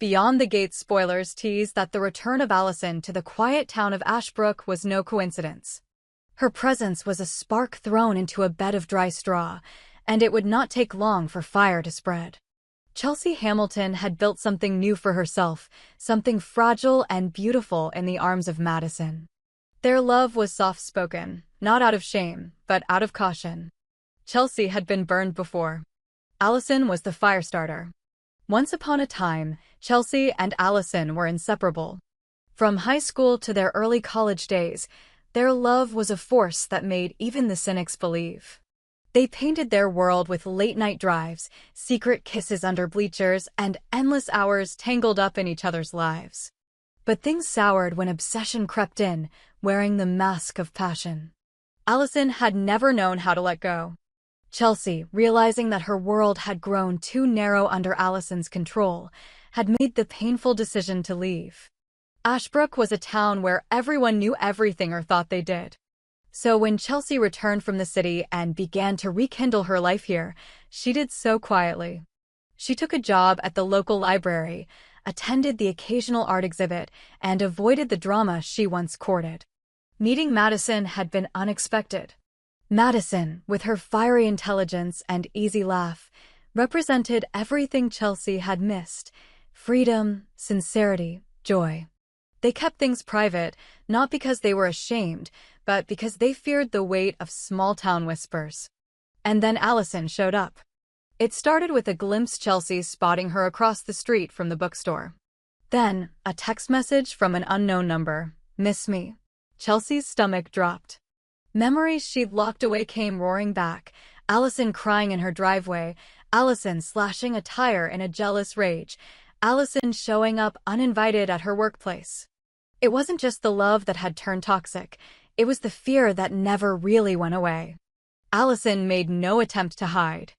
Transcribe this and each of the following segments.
Beyond the Gates spoilers tease that the return of Allison to the quiet town of Ashbrook was no coincidence. Her presence was a spark thrown into a bed of dry straw, and it would not take long for fire to spread. Chelsea Hamilton had built something new for herself, something fragile and beautiful in the arms of Madison. Their love was soft-spoken, not out of shame, but out of caution. Chelsea had been burned before. Allison was the fire starter. Once upon a time, Chelsea and Allison were inseparable. From high school to their early college days, their love was a force that made even the cynics believe. They painted their world with late-night drives, secret kisses under bleachers, and endless hours tangled up in each other's lives. But things soured when obsession crept in, wearing the mask of passion. Allison had never known how to let go. Chelsea, realizing that her world had grown too narrow under Allison's control, had made the painful decision to leave. Ashbrook was a town where everyone knew everything or thought they did. So when Chelsea returned from the city and began to rekindle her life here, she did so quietly. She took a job at the local library, attended the occasional art exhibit, and avoided the drama she once courted. Meeting Madison had been unexpected. Madison, with her fiery intelligence and easy laugh, represented everything Chelsea had missed: freedom, sincerity, joy. They kept things private, not because they were ashamed, but because they feared the weight of small-town whispers. And then Allison showed up. It started with a glimpse Chelsea spotting her across the street from the bookstore. Then, a text message from an unknown number: "Miss me." Chelsea's stomach dropped. Memories she'd locked away came roaring back: Allison crying in her driveway, Allison slashing a tire in a jealous rage, Allison showing up uninvited at her workplace. It wasn't just the love that had turned toxic, it was the fear that never really went away. Allison made no attempt to hide.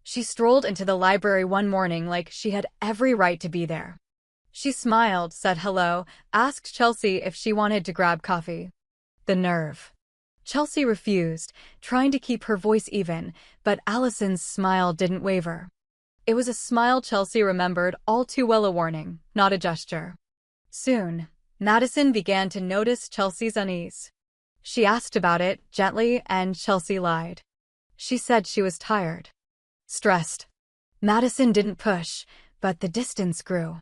She strolled into the library one morning like she had every right to be there. She smiled, said hello, asked Chelsea if she wanted to grab coffee. The nerve. Chelsea refused, trying to keep her voice even, but Allison's smile didn't waver. It was a smile Chelsea remembered all too well, a warning, not a gesture. Soon, Madison began to notice Chelsea's unease. She asked about it, gently, and Chelsea lied. She said she was tired. Stressed. Madison didn't push, but the distance grew.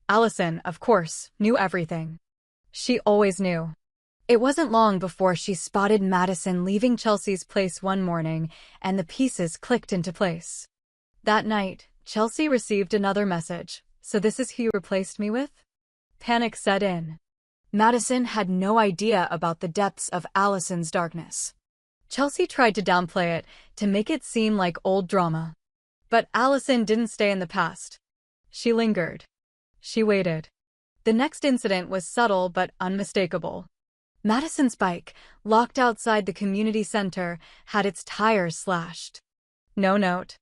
Allison, of course, knew everything. She always knew. It wasn't long before she spotted Madison leaving Chelsea's place one morning, and the pieces clicked into place. That night, Chelsea received another message: "So this is who you replaced me with?" Panic set in. Madison had no idea about the depths of Allison's darkness. Chelsea tried to downplay it, to make it seem like old drama. But Allison didn't stay in the past. She lingered. She waited. The next incident was subtle but unmistakable. Madison's bike, locked outside the community center, had its tires slashed. No note.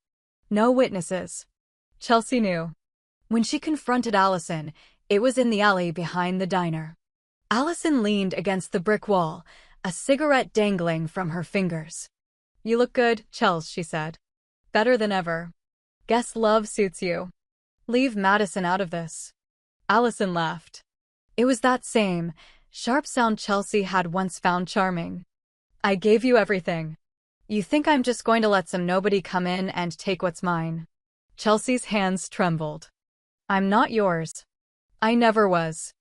No witnesses. Chelsea knew. When she confronted Allison, it was in the alley behind the diner. Allison leaned against the brick wall, a cigarette dangling from her fingers. "You look good, Chels," she said. "Better than ever. Guess love suits you. Leave Madison out of this." Allison laughed. It was that same sharp sound Chelsea had once found charming. "I gave you everything. You think I'm just going to let some nobody come in and take what's mine?" Chelsea's hands trembled. "I'm not yours. I never was.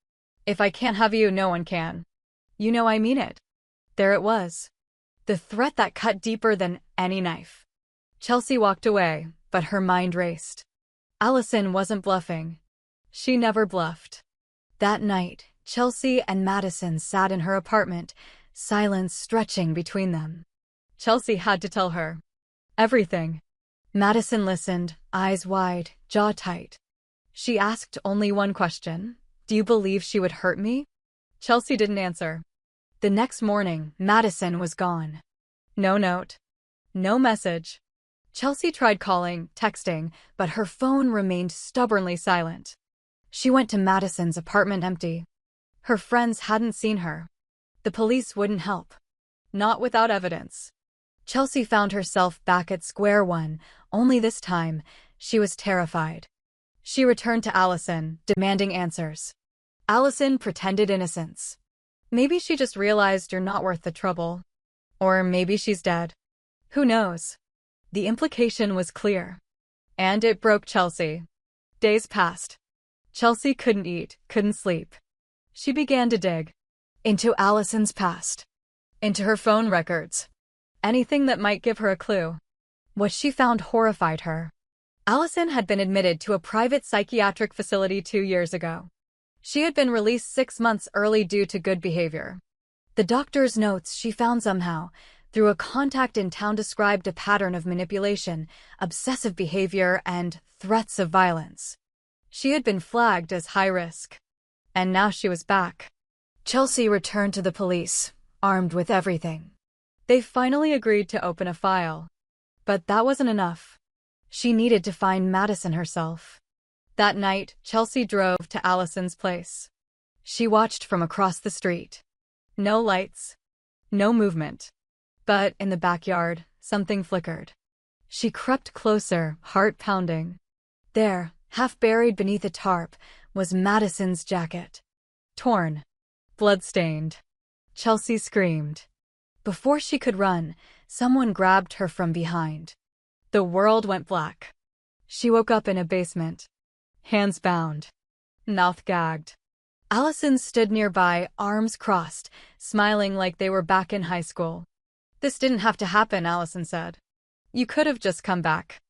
If I can't have you, no one can. You know I mean it." There it was. The threat that cut deeper than any knife. Chelsea walked away, but her mind raced. Allison wasn't bluffing. She never bluffed. That night, Chelsea and Madison sat in her apartment, silence stretching between them. Chelsea had to tell her everything. Madison listened, eyes wide, jaw tight. She asked only one question: "Do you believe she would hurt me?" Chelsea didn't answer. The next morning, Madison was gone. No note. No message. Chelsea tried calling, texting, but her phone remained stubbornly silent. She went to Madison's apartment empty. Her friends hadn't seen her. The police wouldn't help. Not without evidence. Chelsea found herself back at square one, only this time, she was terrified. She returned to Allison, demanding answers. Allison pretended innocence. Maybe she just realized you're not worth the trouble. Or maybe she's dead. Who knows? The implication was clear. And it broke Chelsea. Days passed. Chelsea couldn't eat, couldn't sleep. She began to dig. Into Allison's past. Into her phone records. Anything that might give her a clue. What she found horrified her. Allison had been admitted to a private psychiatric facility 2 years ago. She had been released 6 months early due to good behavior. The doctor's notes she found somehow, through a contact in town, described a pattern of manipulation, obsessive behavior, and threats of violence. She had been flagged as high risk. And now she was back. Chelsea returned to the police, armed with everything. They finally agreed to open a file. But that wasn't enough. She needed to find Madison herself. That night, Chelsea drove to Allison's place. She watched from across the street. No lights. No movement. But in the backyard, something flickered. She crept closer, heart pounding. There, half buried beneath a tarp, was Madison's jacket. Torn. Blood-stained. Chelsea screamed. Before she could run, someone grabbed her from behind. The world went black. She woke up in a basement. Hands bound. Mouth gagged. Allison stood nearby, arms crossed, smiling like they were back in high school. "This didn't have to happen," Allison said. "You could have just come back."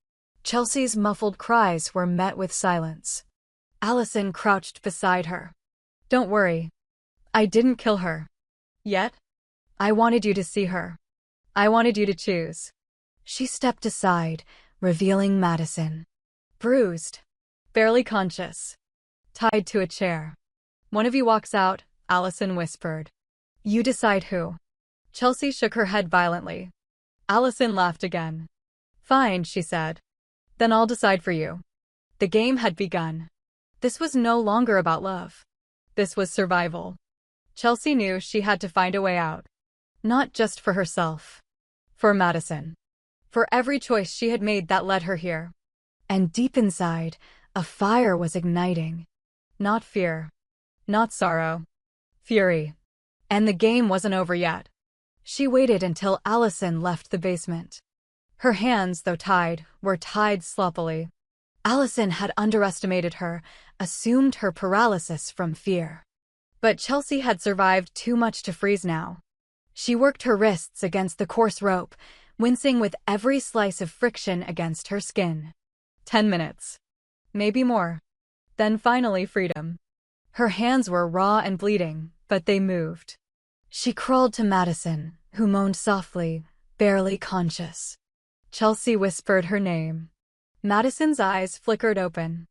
Chelsea's muffled cries were met with silence. Allison crouched beside her. "Don't worry. I didn't kill her. Yet. I wanted you to see her. I wanted you to choose." She stepped aside, revealing Madison. Bruised. Barely conscious. Tied to a chair. "One of you walks out," Allison whispered. "You decide who." Chelsea shook her head violently. Allison laughed again. "Fine," she said. "Then I'll decide for you." The game had begun. This was no longer about love. This was survival. Chelsea knew she had to find a way out. Not just for herself. For Madison. For every choice she had made that led her here. And deep inside, a fire was igniting. Not fear. Not sorrow. Fury. And the game wasn't over yet. She waited until Allison left the basement. Her hands, though tied, were tied sloppily. Allison had underestimated her, assumed her paralysis from fear. But Chelsea had survived too much to freeze now. She worked her wrists against the coarse rope, wincing with every slice of friction against her skin. 10 minutes. Maybe more. Then finally freedom. Her hands were raw and bleeding, but they moved. She crawled to Madison, who moaned softly, barely conscious. Chelsea whispered her name. Madison's eyes flickered open.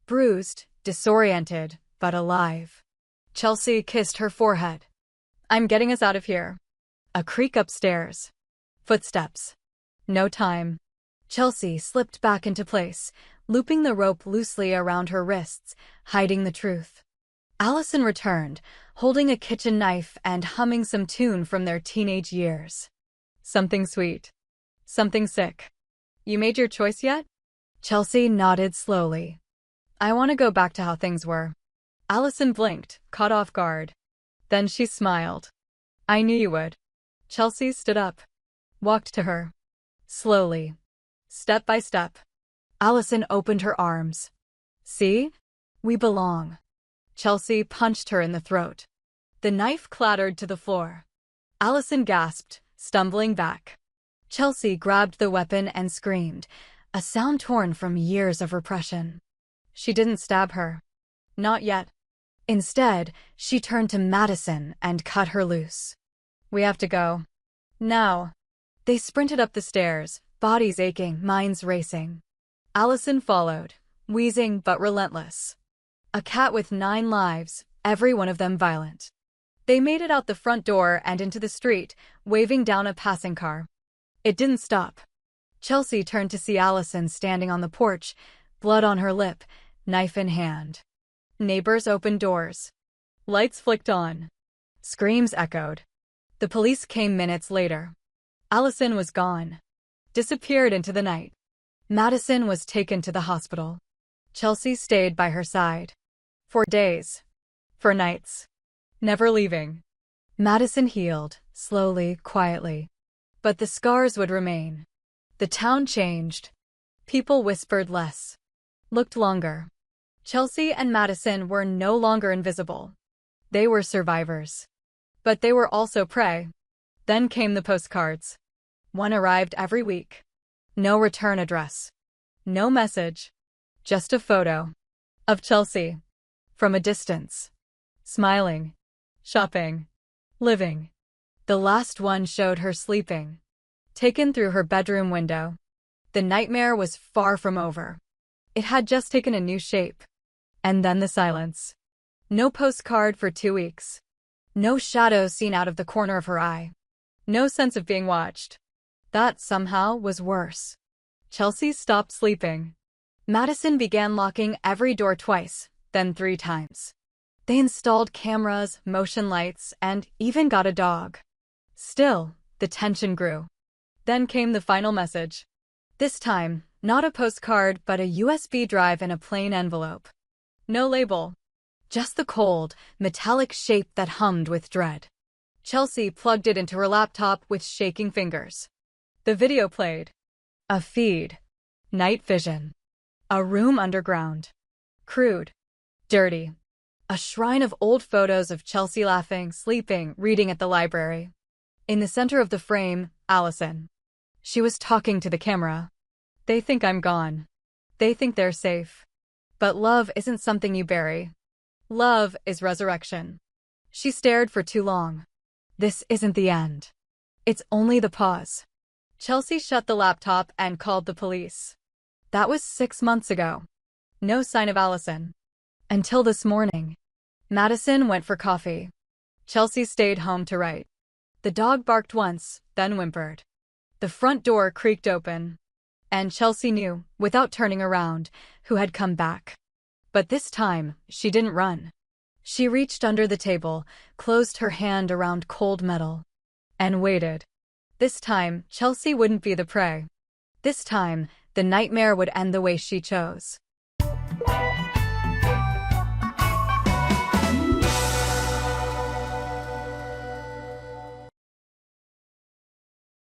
Bruised, disoriented, but alive. Chelsea kissed her forehead. "I'm getting us out of here." A creak upstairs. Footsteps. No time. Chelsea slipped back into place, looping the rope loosely around her wrists, hiding the truth. Allison returned, holding a kitchen knife and humming some tune from their teenage years. Something sweet. Something sick. "You made your choice yet?" Chelsea nodded slowly. "I want to go back to how things were." Allison blinked, caught off guard. Then she smiled. "I knew you would." Chelsea stood up. Walked to her. Slowly. Step by step. Allison opened her arms. "See? We belong." Chelsea punched her in the throat. The knife clattered to the floor. Allison gasped, stumbling back. Chelsea grabbed the weapon and screamed, a sound torn from years of repression. She didn't stab her. Not yet. Instead, she turned to Madison and cut her loose. "We have to go. Now." They sprinted up the stairs, bodies aching, minds racing. Allison followed, wheezing but relentless. A cat with 9 lives, every one of them violent. They made it out the front door and into the street, waving down a passing car. It didn't stop. Chelsea turned to see Allison standing on the porch, blood on her lip, knife in hand. Neighbors opened doors. Lights flicked on. Screams echoed. The police came minutes later. Allison was gone. Disappeared into the night. Madison was taken to the hospital. Chelsea stayed by her side. For days. For nights. Never leaving. Madison healed, slowly, quietly. But the scars would remain. The town changed. People whispered less. Looked longer. Chelsea and Madison were no longer invisible. They were survivors. But they were also prey. Then came the postcards. One arrived every week. No return address. No message. Just a photo. Of Chelsea. From a distance. Smiling. Shopping. Living. The last one showed her sleeping. Taken through her bedroom window. The nightmare was far from over. It had just taken a new shape. And then the silence. No postcard for 2 weeks. No shadow seen out of the corner of her eye. No sense of being watched. That somehow was worse. Chelsea stopped sleeping. Madison began locking every door twice, then 3 times. They installed cameras, motion lights, and even got a dog. Still, the tension grew. Then came the final message. This time, not a postcard but a USB drive in a plain envelope. No label. Just the cold, metallic shape that hummed with dread. Chelsea plugged it into her laptop with shaking fingers. The video played. A feed. Night vision. A room underground. Crude. Dirty. A shrine of old photos of Chelsea laughing, sleeping, reading at the library. In the center of the frame, Allison. She was talking to the camera. They think I'm gone. They think they're safe. But love isn't something you bury. Love is resurrection. She stared for too long. This isn't the end. It's only the pause. Chelsea shut the laptop and called the police. That was 6 months ago. No sign of Allison. Until this morning. Madison went for coffee. Chelsea stayed home to write. The dog barked once, then whimpered. The front door creaked open. And Chelsea knew, without turning around, who had come back. But this time, she didn't run. She reached under the table, closed her hand around cold metal, and waited. This time, Chelsea wouldn't be the prey. This time, the nightmare would end the way she chose.